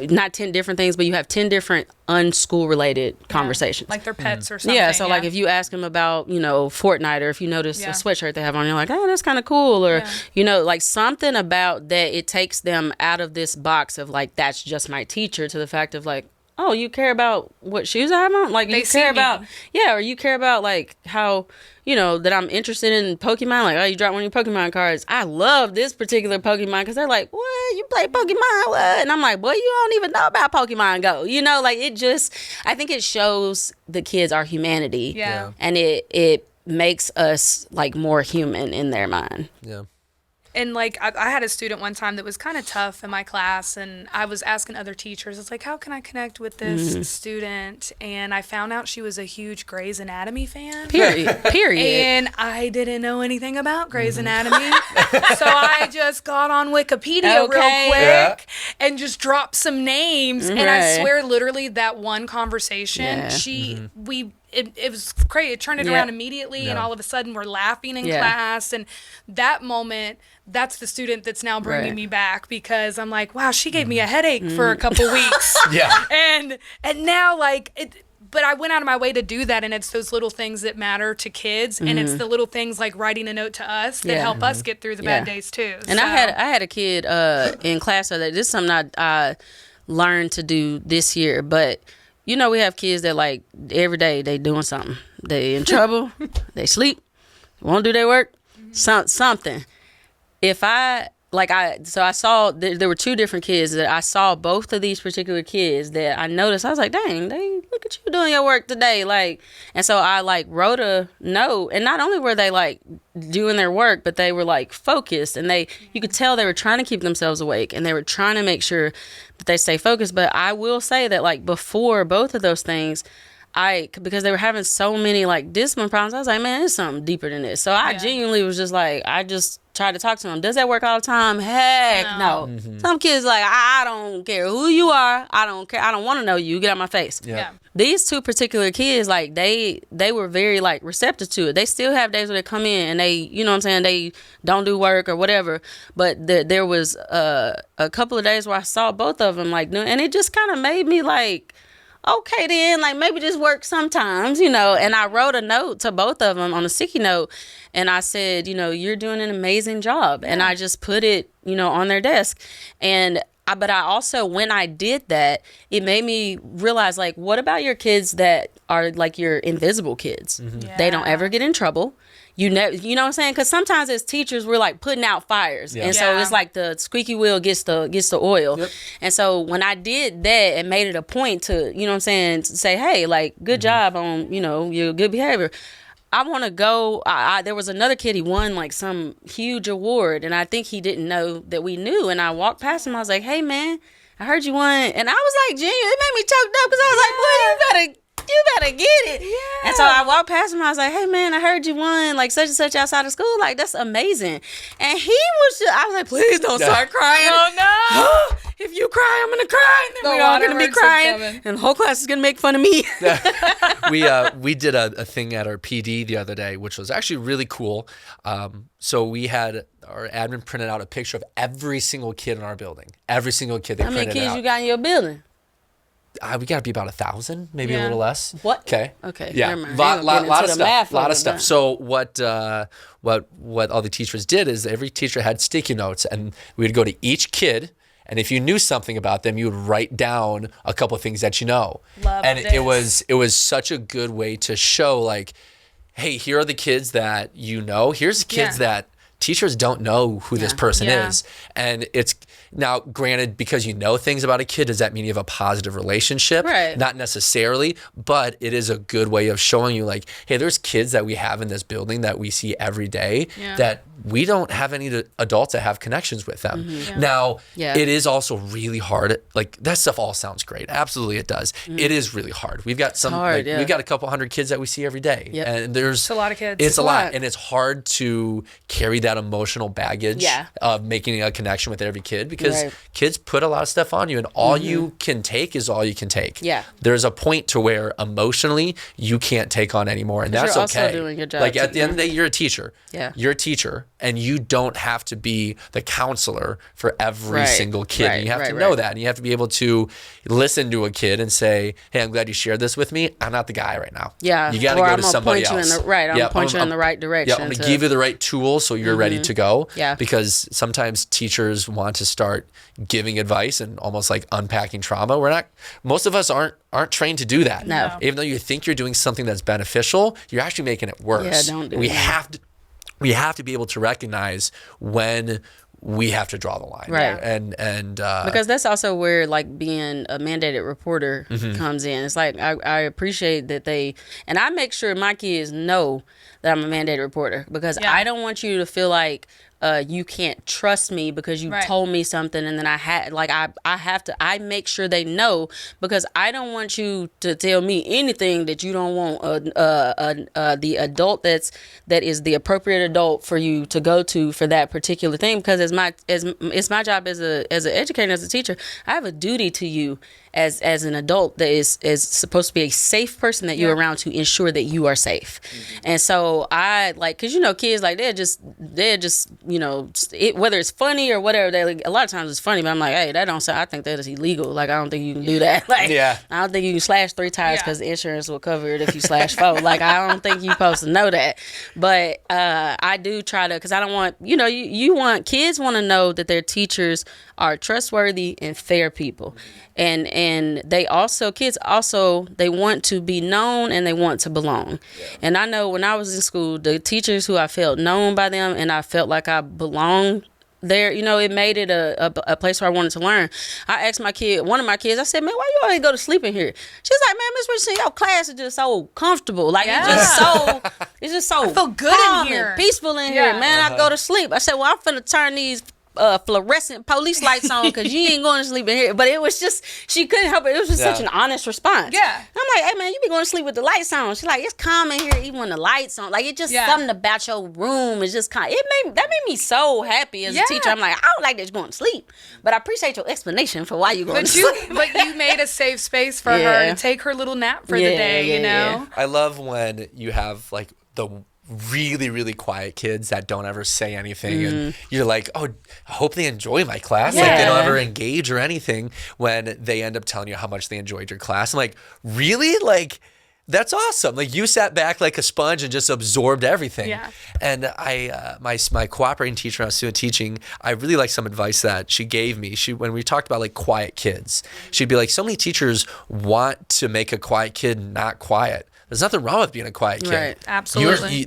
not 10 different things, but you have 10 different unschool related conversations. Like their pets or something. Yeah, so like if you ask them about, Fortnite, or if you notice a sweatshirt they have on, you're like, oh, that's kind of cool. Or, like something about that, it takes them out of this box of like, that's just my teacher, to the fact of like, oh, you care about what shoes I have on? Like They you see care me. about, or you care about like how, that I'm interested in Pokemon. Like, oh, you dropped one of your Pokemon cards. I love this particular Pokemon because they're like, what? You play Pokemon? What? And I'm like, boy, you don't even know about Pokemon Go. Like it just, I think it shows the kids our humanity. Yeah. And it makes us like more human in their mind. Yeah. And like I had a student one time that was kind of tough in my class, and I was asking other teachers, it's like, how can I connect with this student? And I found out she was a huge Grey's Anatomy fan. Period. And I didn't know anything about Grey's Anatomy. So I just got on Wikipedia real quick and just dropped some names. And I swear literally that one conversation, it was crazy. It turned it around immediately, and all of a sudden we're laughing in class. And that moment, that's the student that's now bringing me back, because I'm like, wow, she gave me a headache for a couple weeks. And now but I went out of my way to do that, and it's those little things that matter to kids, and it's the little things like writing a note to us that help us get through the bad days too. And I had a kid in class that this is something I learned to do this year, but we have kids that like every day they doing something. They in trouble. They sleep. Won't do their work. Something. If I saw there were two different kids that I saw, both of these particular kids that I noticed. I was like, dang, look at you doing your work today. Like, and so I like wrote a note, and not only were they like doing their work, but they were like focused, and you could tell they were trying to keep themselves awake, and they were trying to make sure that they stay focused. But I will say that like before both of those things, because they were having so many like discipline problems, I was like, man, there's something deeper than this. So I genuinely was just like, I just tried to talk to them. Does that work all the time? Heck no. Some kids like, I don't care who you are. I don't care. I don't want to know you. Get out my face. Yeah. These two particular kids, like they were very like receptive to it. They still have days where they come in and they, you know what I'm saying, they don't do work or whatever. But there was a couple of days where I saw both of them like, and it just kind of made me like, okay then, like maybe this works sometimes, and I wrote a note to both of them on a sticky note, and I said, you're doing an amazing job. And I just put it, on their desk. But I also, when I did that, it made me realize, like, what about your kids that are like your invisible kids? Yeah. They don't ever get in trouble. You know what I'm saying? Because sometimes as teachers, we're like putting out fires. Yeah. And so it's like the squeaky wheel gets the oil. Yep. And so when I did that and made it a point to, to say, hey, like, good job on, your good behavior. I want to go. There was another kid, he won like some huge award. And I think he didn't know that we knew. And I walked past him. I was like, hey, man, I heard you won. And I was like, genuine. It made me choked up because I was like, boy, you better get it. Yeah. And so I walked past him. I was like, hey, man, I heard you won like such and such outside of school. Like, that's amazing. And he was just, I was like, please don't start crying. Oh, no. If you cry, I'm going to cry. And then we're all going to be crying. And the whole class is going to make fun of me. We did a thing at our PD the other day, which was actually really cool. So we had our admin printed out a picture of every single kid in our building. Every single kid they printed out. How many kids you got in your building? We got to be about 1,000, maybe a little less. What? Okay. Yeah. Lot of stuff. So what all the teachers did is every teacher had sticky notes, and we would go to each kid, and if you knew something about them, you would write down a couple of things that you know. It was such a good way to show, like, hey, here are the kids that you know. Here's the kids that teachers don't know who this person is. And it's now, granted, because you know things about a kid, does that mean you have a positive relationship? Right. Not necessarily, but it is a good way of showing you, like, hey, there's kids that we have in this building that we see every day that we don't have any adults that have connections with them. Now, it is also really hard. Like, that stuff all sounds great. Absolutely, it does. It is really hard. We've got we've got a couple hundred kids that we see every day. Yep. And it's a lot of kids. It's a lot. And it's hard to carry that emotional baggage of making a connection with every kid, because kids put a lot of stuff on you, and all you can take is all you can take. Yeah. There's a point to where emotionally you can't take on anymore, and that's you're okay. Also doing your job like at the end of the day, you're a teacher. Yeah. You're a teacher, and you don't have to be the counselor for every single kid. And you have to know that, and you have to be able to listen to a kid and say, hey, I'm glad you shared this with me. I'm not the guy right now. Yeah. You got to go to somebody else. I'm going to point you in the right direction. Yeah, I'm going to give you the right tools so you're ready to go. Yeah. Because sometimes teachers want to start giving advice and almost like unpacking trauma. Most of us aren't trained to do that. No. Even though you think you're doing something that's beneficial, you're actually making it worse. Yeah, don't do that. We have to be able to recognize when we have to draw the line. Right. And because that's also where like being a mandated reporter comes in. It's like I appreciate that and I make sure my kids know that I'm a mandated reporter, because I don't want you to feel like you can't trust me because you told me something, and then I make sure they know, because I don't want you to tell me anything that you don't want the adult that is the appropriate adult for you to go to for that particular thing, because it's my job as an educator, as a teacher. I have a duty to you as an adult that is supposed to be a safe person that you're around to ensure that you are safe. And so I like, because kids, like, they're just whether it's funny or whatever, a lot of times it's funny, but I'm like, hey, that don't sound, I think that is illegal. Like, I don't think you can do that. Like, I don't think you can slash 3 tires because the insurance will cover it if you slash 4. Like, I don't think you're supposed to know that. But I do try to, because I don't want, kids want to know that their teachers are trustworthy and fair people. And they also, kids also, they want to be known and they want to belong. And I know when I was in school, the teachers who I felt known by them and I felt like I belonged there, you know, it made it a place where I wanted to learn. I asked one of my kids, I said, man, why you always go to sleep in here? She's like, man, Miss Richardson, your class is just so comfortable. Like, it's just so I feel good calm in here. and peaceful in here, man. I go to sleep. I said, well, I'm finna turn these fluorescent police lights on because you ain't going to sleep in here. But it was just, she couldn't help it. It was just such an honest response. Yeah. I'm like, hey man, you be going to sleep with the lights on. She's like, it's calm in here even when the lights on. Like, it's just something about your room is just calm. That made me so happy as a teacher. I'm like, I don't like that you're going to sleep, but I appreciate your explanation for why you're going to sleep. But you made a safe space for her to take her little nap for the day, you know? I love when you have like the really, really quiet kids that don't ever say anything and you're like, oh, I hope they enjoy my class. Like, they don't ever engage or anything when they end up telling you how much they enjoyed your class. I'm like, really? Like, that's awesome. Like, you sat back like a sponge and just absorbed everything. Yeah. And I, my cooperating teacher when I was student teaching, I really like some advice that she gave me. When we talked about like quiet kids, she'd be like, so many teachers want to make a quiet kid not quiet. There's nothing wrong with being a quiet kid. Right. Absolutely.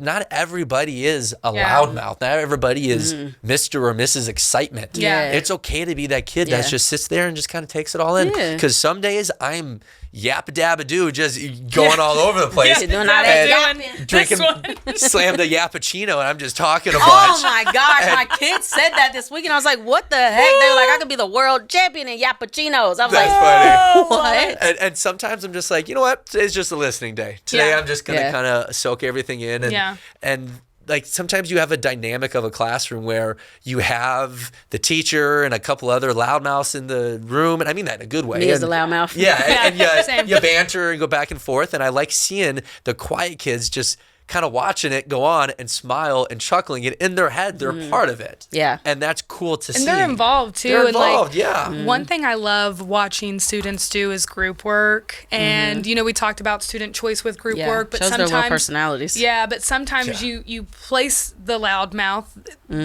Not everybody is a loudmouth. Not everybody is Mr. or Mrs. Excitement. Yeah. It's okay to be that kid that just sits there and just kind of takes it all in. Because some days I'm yap-a-dab-a-doo, just going all over the place. Drinking, slammed a yappuccino, and I'm just talking a bunch. Oh my gosh, my kids said that this weekend. I was like, what the heck? They were like, I could be the world champion in yappuccinos. I was That's funny. What? And sometimes I'm just like, you know what? Today's just a listening day. Today I'm just going to kind of soak everything in. And like sometimes you have a dynamic of a classroom where you have the teacher and a couple other loudmouths in the room, and I mean that in a good way. Me as the loudmouth. Yeah, and you banter and go back and forth, and I like seeing the quiet kids just kind of watching it go on and smile and chuckling, and in their head they're part of it. Yeah. And that's cool to see. And they're involved too. They're involved, One thing I love watching students do is group work. And you know, we talked about student choice with group work, but shows sometimes their real personalities. Yeah, but sometimes you place the loudmouth,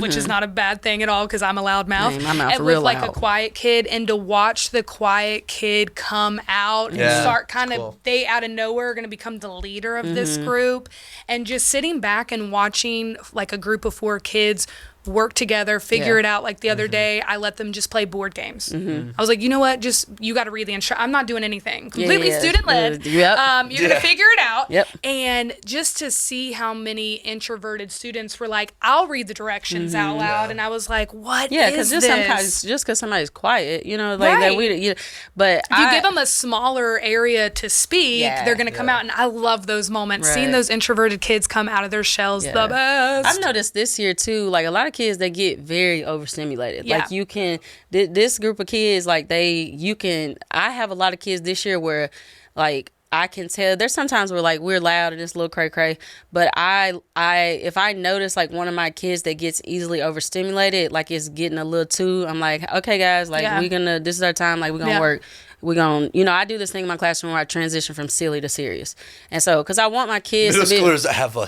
which is not a bad thing at all because I'm a loudmouth. My mouth and real with like loud. a quiet kid, and to watch the quiet kid come out and start kind of they out of nowhere are going to become the leader of this group, and just sitting back and watching like a group of 4 kids work together, figure it out. Like the other day, I let them just play board games. I was like, you know what? Just, you got to read the I'm not doing anything. Completely student-led. You're going to figure it out. And just to see how many introverted students were like, I'll read the directions out loud. And I was like, what is this? Sometimes, just because somebody's quiet, you know, like that but if you give them a smaller area to speak, they're going to come out. And I love those moments. Seeing those introverted kids come out of their shells, the best. I've noticed this year too, like a lot of kids, they get very overstimulated. Like you can, this group of kids, like I have a lot of kids this year where like I can tell there's sometimes where like we're loud and it's a little cray cray, but if I notice like one of my kids that gets easily overstimulated, like it's getting a little too, I'm like, okay guys, like this is our time, like we're gonna work. We're going to, I do this thing in my classroom where I transition from silly to serious. And so, because I want my kids Middle schoolers have a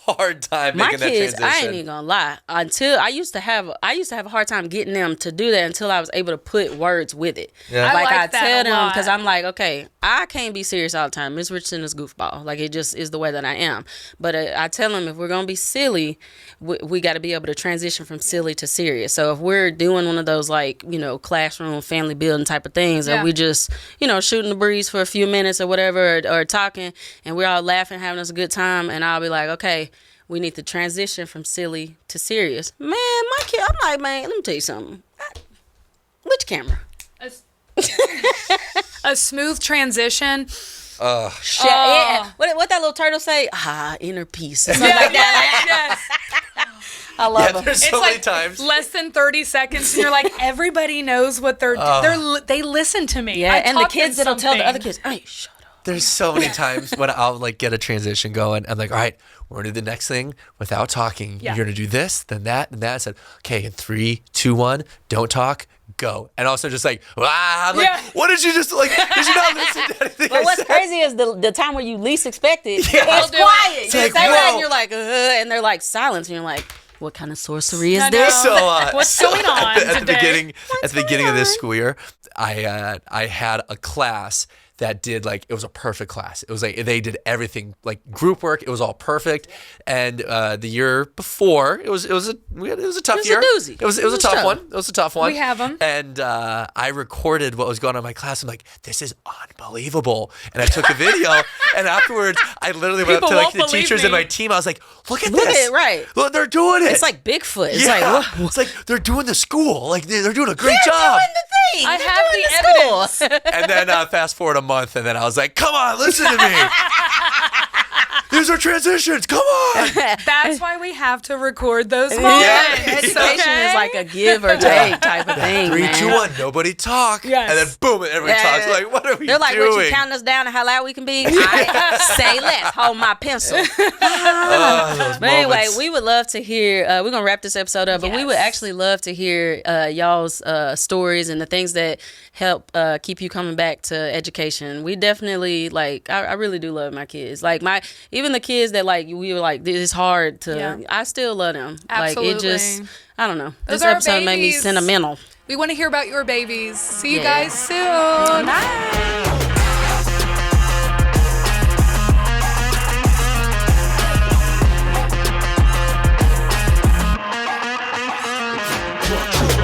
hard time making that transition. I ain't even going to lie. I used to have a hard time getting them to do that until I was able to put words with it. Yeah. I tell them, because I'm like, okay, I can't be serious all the time. Miss Richardson is goofball. Like, it just is the way that I am. But I tell them, if we're going to be silly, we got to be able to transition from silly to serious. So if we're doing one of those, like, classroom family building type of things, or we just, shooting the breeze for a few minutes or whatever, or talking, and we're all laughing, having us a good time, and I'll be like, okay, we need to transition from silly to serious. Man, my kid, I'm like, man, let me tell you something. Which camera? A smooth transition. Yeah. What that little turtle say? Inner peace. Or something like that. I love them. There's so many times. Less than 30 seconds, and you're like, everybody knows what they listen to me. Yeah, and the kids that'll tell the other kids, hey, shut up. There's so many times when I'll like get a transition going. I'm like, all right, we're gonna do the next thing without talking. You're gonna do this, then that, and that. I said, okay, in 3, 2, 1, don't talk. Go. And also just like, I'm like, what did you just like? Did you not listen to anything? But what's crazy is the time where you least expect it, it's quiet. It's like, and you're like, and they're like silence, and you're like, what kind of sorcery is this? So What's going on at the today? beginning of this school year, I had a class that did like, it was a perfect class. It was like they did everything like group work. It was all perfect. And the year before, it was a tough year. A doozy. It was a tough one. It was a tough one. We have 'em. And I recorded what was going on in my class. I'm like, this is unbelievable. And I took a video. And afterwards, I literally went up People to like won't the believe teachers me. in my team. I was like, look at Look this. at it, right. Look, they're doing it. It's like Bigfoot. It's Yeah. like, what? It's like they're doing the school. Like they're doing a great job. Doing the thing. I They're have doing the school. And then fast forward a month, and then I was like, come on, listen to me. These are transitions. Come on. That's why we have to record those Yeah. moments. Education okay? is like a give or take type of thing. 3, man. 2, 1. Nobody talk. Yes. And then boom, everybody Yeah. talks. Like, what are we They're like, doing? what, you counting us down to how loud we can be? I say less. Hold my pencil. Those But anyway, moments. we would love to hear, we're going to wrap this episode up, but we would Yes. actually love to hear y'all's stories and the things that help keep you coming back to education. We definitely, like, I really do love my kids. Like, even the kids that, like, we were like, this is hard to, Yeah. I still love them. Absolutely. Like, it just, I don't know. Those This are our episode made me babies. sentimental. We want to hear about your babies. See you Yeah. guys soon. Bye.